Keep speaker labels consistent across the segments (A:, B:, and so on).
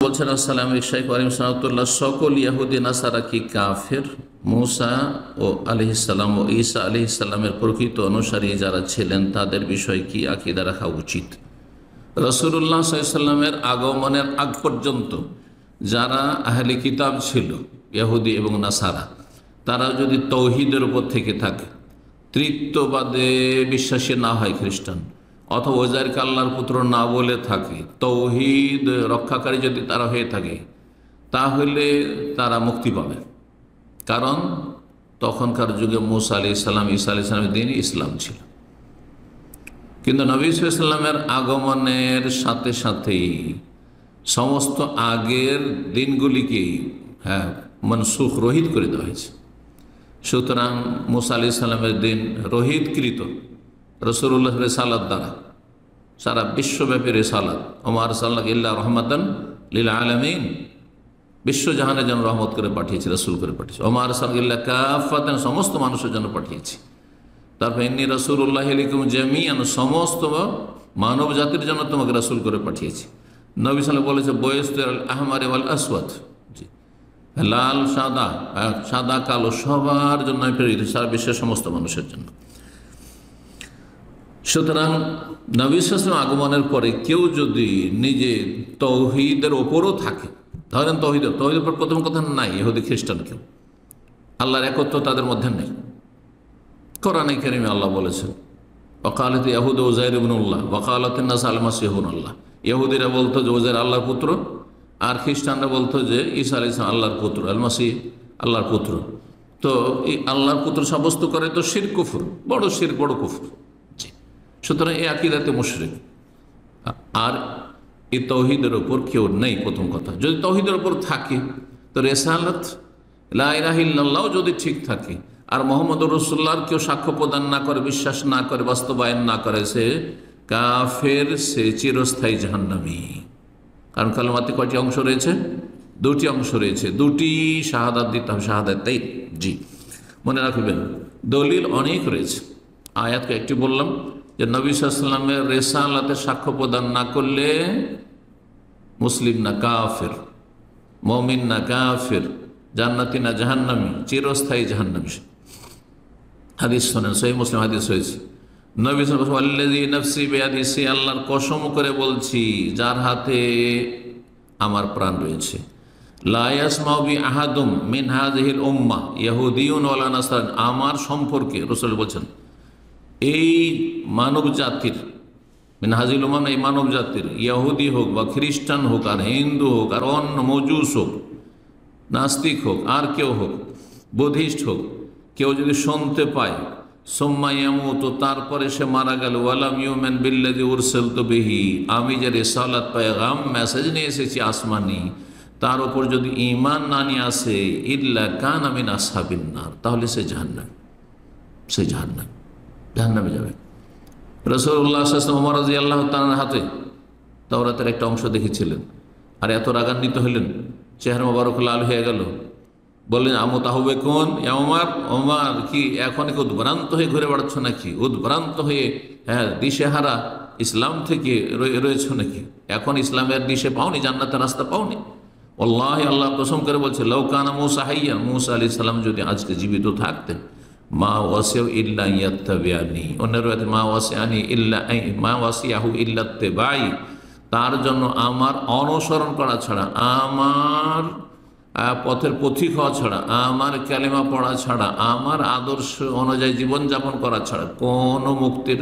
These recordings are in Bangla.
A: বলছেন আসসালাম শাইখ ওয়ালিম সালাতুল্লাহ, সকল ইয়াহুদি নাসারা কি কাফের? মুসা ও আলাইহিসসালাম ও ঈসা আলাইহিসসালামের প্রকৃত অনুসারী যারা ছিলেন তাদের বিষয়ে কি আকীদা রাখা উচিত? রাসূলুল্লাহ সাল্লাল্লাহু আলাইহি ওয়াসাল্লামের আগমনের আগ পর্যন্ত যারা আহলে কিতাব ছিল ইহুদি এবং নাসারা, তারা যদি তৌহিদের উপর থেকে থাকে, তৃতীয়বাদে বিশ্বাসী না হয় খ্রিস্টান, অথবা ওজাইরকে আল্লাহর পুত্র না বলে থাকে, তৌহিদ রক্ষাকারী যদি তারা হয়ে থাকে, তাহলে তারা মুক্তি পাবে। কারণ তখনকার যুগে মুসা আলাইহিস সালাম, ঈসা আলাইহিস সালামের দিন ইসলাম ছিল। কিন্তু নবী সাল্লাল্লাহু আলাইহি ওয়াসাল্লামের আগমনের সাথে সাথেই সমস্ত আগের দিনগুলিকেই মনসুখ, রহিত করে দেওয়া হয়েছে। সুতরাং মুসা আলাইহিস সালামের দিন রহিতকৃত রাসূলুল্লাহ রিসালাত দ্বারা, সারা বিশ্বব্যাপী রিসালাত, ওমা আরসালনাকা ইল্লা রাহমাতান লিল আলামিন, বিশ্বজাহানের জন্য রহমত করে পাঠিয়েছি, রাসূল করে পাঠিয়েছি। ওমা আরসালনাকা ইল্লা কাফাতান, সমস্ত মানুষের জন্য পাঠিয়েছি। তারপর ইন্নী রাসূলুল্লাহি আলাইকুম জামিআন, সমস্ত মানব জাতির জন্য তোমাকে রাসূল করে পাঠিয়েছি। নবী সাল্লাল্লাহু আলাইহি ওয়াসাল্লাম বলেছে বয়স্ত আল আহমার ওয়াল আসওয়াদ, লাল সাদা, সাদা কালো সবার জন্য প্রেরিত, সারা বিশ্বের সমস্ত মানুষের জন্য। সুতরাং নবী সাল্লাল্লাহু আলাইহি ওয়াসাল্লাম আগমনের পরে কেউ যদি নিজে তৌহিদের ওপরও থাকে, ধরেন তৌহিদের উপর প্রথম কথা নাই ইহুদি খ্রিস্টান কেউ, আল্লাহর একত্ব তাদের মধ্যে নেই। কোরআনে কারিমে আল্লাহ বলেছেন ওয়াকালাত ইয়াহুদ উযাইর ইবনুল্লাহ ওয়াকালাতিন নাস আল মাসীহ ইবনুল্লাহ, ইহুদিরা বলতো যে উযাইর আল্লাহর পুত্র, আর খ্রিস্টানরা বলতো যে ঈসা আলাইহিস সালাম আল্লাহর পুত্র, আল মাসীহ আল্লাহর পুত্র। তো এই আল্লাহর পুত্র সাব্যস্ত করে তো শিরক, কুফর, বড় শিরক, বড় কুফর। সুতরাং এই আকীদাতে মুশরিক। আর এই তৌহিদের ওপর কেউ নেই প্রথম কথা। যদি তৌহিদের ওপর থাকে তো রিসালাত লা ইলাহা ইল্লাল্লাহ যদি ঠিক থাকে, আর মুহাম্মদুর রাসূলুল্লাহর কেউ সাক্ষ্য প্রদান না করে, বিশ্বাস না করে, বাস্তবায়ন না করে, সে কাফের, সে চিরস্থায়ী জাহান্নামী। কারণ কালেমাতে কয়টি অংশ রয়েছে? দুটি অংশ রয়েছে, দুটি শাহাদাত দিতে হবে, শাহাদাতাইন। জি, মনে রাখবেন, দলিল অনেক রয়েছে। আয়াতকে একটি বললাম যে নবী সাল্লাল্লাহু আলাইহি ওয়াসাল্লামের রিসালাতে সাক্ষ্য প্রদান না করলে মুসলিম না কাফের, মুমিন না কাফের, জান্নাতি না জাহান্নামী, চিরস্থায়ী জাহান্নামী। হাদিস শোনেন, সহিহ মুসলিম হাদিস হয়েছে, নবী সাল্লাল্লাহু আলাইহি ওয়াসাল্লাম আল্লাযী নাফসি বিয়াদিহি, আল্লাহর কসম করে বলছি যার হাতে আমার প্রাণ রয়েছে, লা ইয়াসমাউ বি আহাদুম মিন হাযিহিল উম্মাহ ইয়াহুদিয়ুন ওয়ালা নাসরান, আমার সম্পর্কে রাসূল বলছেন এই মানব জাতির, মিন হাযিহিল উম্মাহ, এই মানব জাতির, ইহুদি হোক বা খ্রিস্টান হোক, আর হিন্দু হোক, আর অন্য মজুস হোক, নাস্তিক হোক, আর কেউ হোক, বুদ্ধিস্ট হোক, কেউ যদি শুনতে পায় সুম্মা ইয়ামুতু, তারপরে সে মারা গেল, ওয়ালাম ইউমিন বিল্লাযী উরসিলতু বিহি, আমি যে রিসালাত, পেগাম, মেসেজ নিয়ে এসেছি আসমানি, তার উপর যদি ঈমান না নিয়ে আসে, ইল্লা কানা মিন আসহাবিন নার, তাহলে সে জাহান্নামী, সে জাহান্নামে যাবে। রাসূলুল্লাহ সাল্লাল্লাহু আলাইহি ওয়াসাল্লাম ওমর রাদিয়াল্লাহু তাআলার হাতে তাওরাতের একটা অংশ দেখেছিলেন, আর এত রাগান্বিত হলেন, চেহারা মোবারক লাল হয়ে গেল, বললেন আমুতাহবিকুন ইয়া ওমর, ওমর কি এখন কি উদ্ভ্রান্ত হয়ে ঘুরে বেড়াচ্ছ নাকি? উদ্ভ্রান্ত হয়ে দিশেহারা ইসলাম থেকে রয়েছ নাকি? এখন ইসলামের দিশে পাওনি, জান্নাতের রাস্তা পাওনি? আল্লাহ আল্লাহ কসম করে বলছে লাউ কানা মূসা হাইয়া, মূসা আলাইহিস সালাম যদি আজকে জীবিত থাকতেন, মা ওয়াসিউ ইল্লা ইয়াত্তাবিআনি, অন্যের রয়েছে মা ওয়াসিআনি ইল্লা মা ওয়াসিয়াহু ইল্লা ইত্তিবাই, তার জন্য আমার অনুসরণ করা ছাড়া, আমার পথের পথিক হওয়া ছাড়া, আমার কালেমা পড়া ছাড়া, আমার আদর্শ অনুযায়ী জীবনযাপন করা ছাড়া কোনো মুক্তির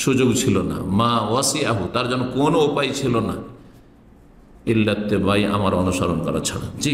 A: সুযোগ ছিল না। মা ওয়াসিয়াহু, তার জন্য কোনো উপায় ছিল না, ইল্লা ইত্তিবাই, আমার অনুসরণ করা ছাড়া। জি।